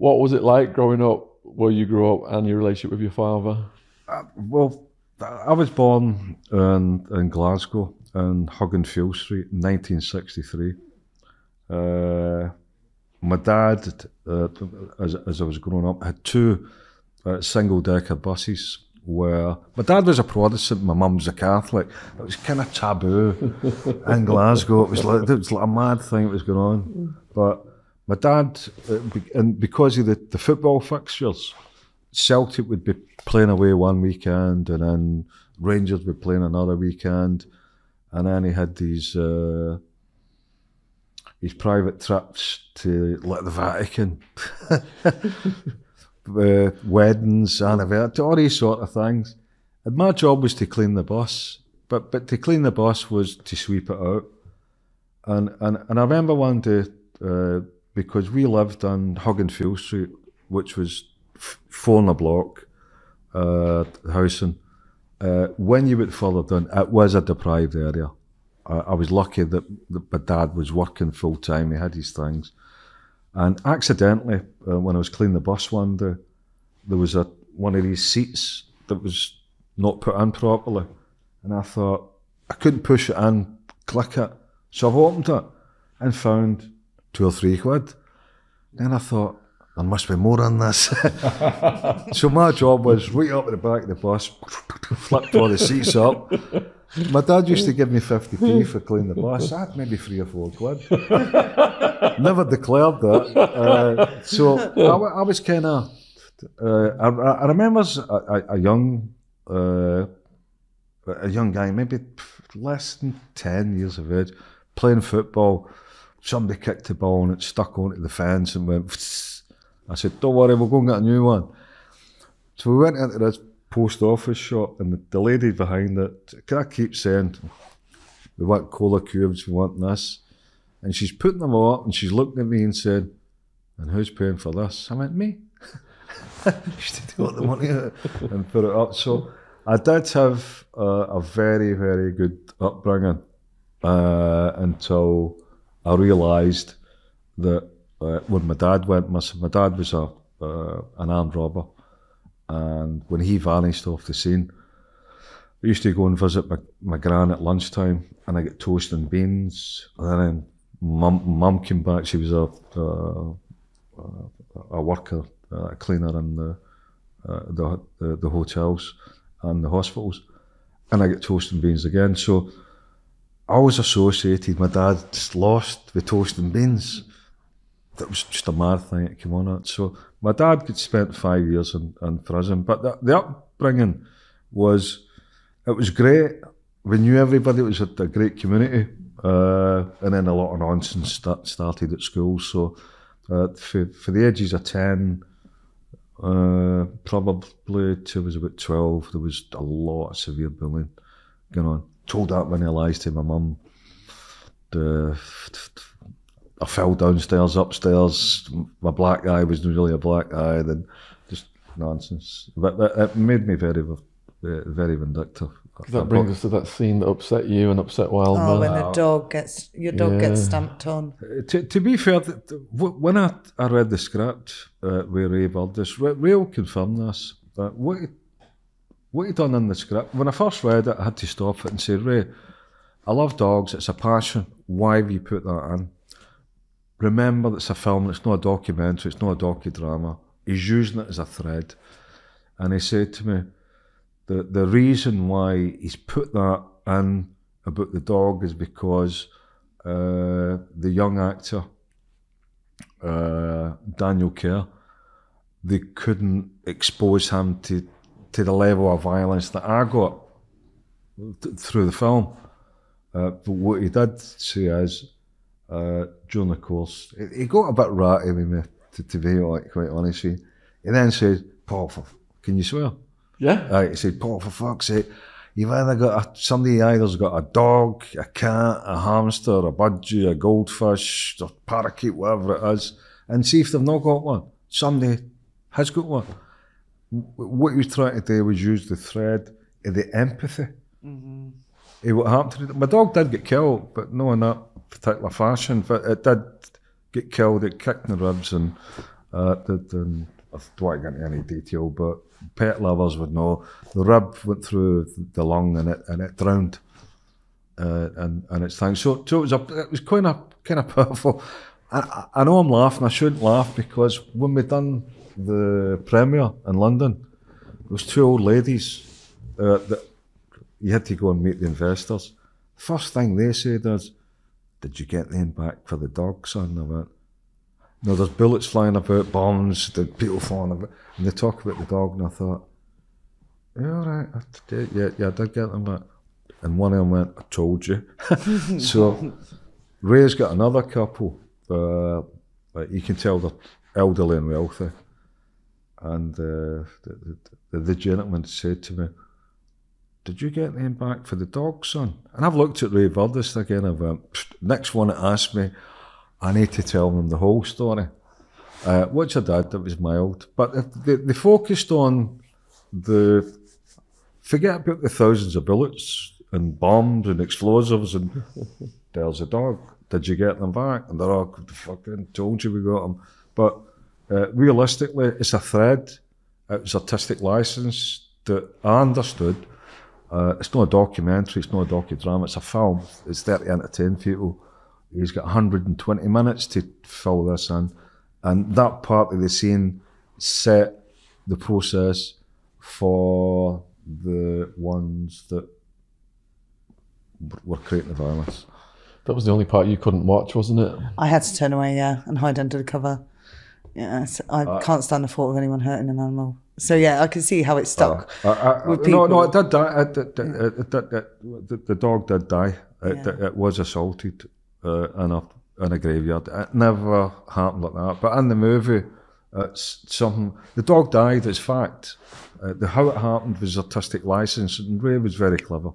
What was it like growing up, where you grew up, and your relationship with your father? Well, I was born in Glasgow in Hugginfield Street in 1963. My dad, as I was growing up, had two single-decker buses where my dad was a Protestant, my mum was a Catholic. It was kind of taboo in Glasgow. It was like a mad thing that was going on. But my dad, and because of the football fixtures, Celtic would be playing away one weekend, and then Rangers would be playing another weekend, and then he had these private trips to like the Vatican, weddings, anniversaries, all these sort of things. And my job was to clean the bus, but to clean the bus was to sweep it out. And I remember one day, because we lived on Hugginfield Street, which was 4 in a block, housing. When you went further down, it was a deprived area. I was lucky that my dad was working full time, he had his things. And accidentally, when I was cleaning the bus one day, there was one of these seats that was not put in properly. And I thought, I couldn't push it in, click it. So I've opened it and found 2 or 3 quid. Then I thought, there must be more on this. So my job was right up at the back of the bus, flipped all the seats up. My dad used to give me 50p for cleaning the bus. I had maybe 3 or 4 quid. Never declared that. So I was kind of, I remember as a young guy, maybe less than 10 years of age, playing football. Somebody kicked the ball and it stuck onto the fence and went. I said, don't worry, we'll go and get a new one. So we went into this post office shop, and the lady behind it, I keep saying, we want cola cubes, we want this. And she's putting them all up, and she's looking at me and said, and who's paying for this? I went, me. She got the money out and put it up. So I did have a very, very good upbringing until I realised that when my dad went missing, my dad was an armed robber, and when he vanished off the scene, I used to go and visit my gran at lunchtime, and I get toast and beans, and then mum came back. She was a worker, a cleaner in the hotels and the hospitals, and I get toast and beans again. So I always associated my dad's lost with toast and beans. That was just a mad thing that came on it. So my dad had spent 5 years in prison, but the upbringing was great. We knew everybody. It was a great community, and then a lot of nonsense started at school. So for the ages of 10, probably till I was about 12, there was a lot of severe bullying going on. Told that many lies to my mum. I fell downstairs, upstairs. My black eye was really a black eye. Then just nonsense. But it made me very, very vindictive. That brings us to that scene that upset you and upset Wildman. Oh, when your dog gets stamped on. To be fair, when I read the script with Ray Burgess, Ray will confirm this. What he done in the script, when I first read it, I had to stop it and say, Ray, I love dogs, it's a passion. Why have you put that in? Remember, it's a film, it's not a documentary, it's not a docudrama. He's using it as a thread. And he said to me, the reason why he's put that in about the dog is because the young actor, Daniel Kerr, they couldn't expose him to the level of violence that I got through the film. But what he did say is, during the course, he got a bit ratty with me, to be quite honest with you. He then said, Paul, can you swear? Yeah. He said, Paul, for fuck's sake, you've either got somebody either's got a dog, a cat, a hamster, a budgie, a goldfish, a parakeet, whatever it is, and see if they've not got one. Somebody has got one. What he was trying to do was use the thread of the empathy. Mm-hmm. What happened to my dog did get killed, but not in that particular fashion. But it did get killed. It kicked in the ribs, and I don't want to get into any detail, but pet lovers would know. The rib went through the lung and it drowned. And its thing. So it was kind of powerful. I know I'm laughing. I shouldn't laugh because when we done the premiere in London, there was two old ladies that you had to go and meet the investors. First thing they said is, "Did you get them back for the dog, son?" I went, "No, there's bullets flying about, bombs, the people falling about," and they talk about the dog, and I thought, "Yeah, all right, yeah, I did get them back." And one of them went, "I told you." So Ray's got another couple. You can tell they're elderly and wealthy. And the gentleman said to me, "Did you get them back for the dog, son?" And I've looked at Ray Verdest again. I went, next one that asked me, I need to tell them the whole story. Which I did. It was mild. But they focused on forget about the thousands of bullets and bombs and explosives and there's a dog. Did you get them back? And they're all, "Fucking told you we got them." But realistically, it's a thread. It was artistic license that I understood. It's not a documentary, it's not a docudrama, it's a film. It's there to entertain people. He's got 120 minutes to fill this in. And that part of the scene set the process for the ones that were creating the violence. That was the only part you couldn't watch, wasn't it? I had to turn away, yeah, and hide under the cover. Yeah, so I can't stand the thought of anyone hurting an animal. So yeah, I can see how it stuck with people. No, it did die. The dog did die. It was assaulted in a graveyard. It never happened like that. But in the movie, it's something. The dog died. It's fact. How it happened was artistic license, and Ray was very clever.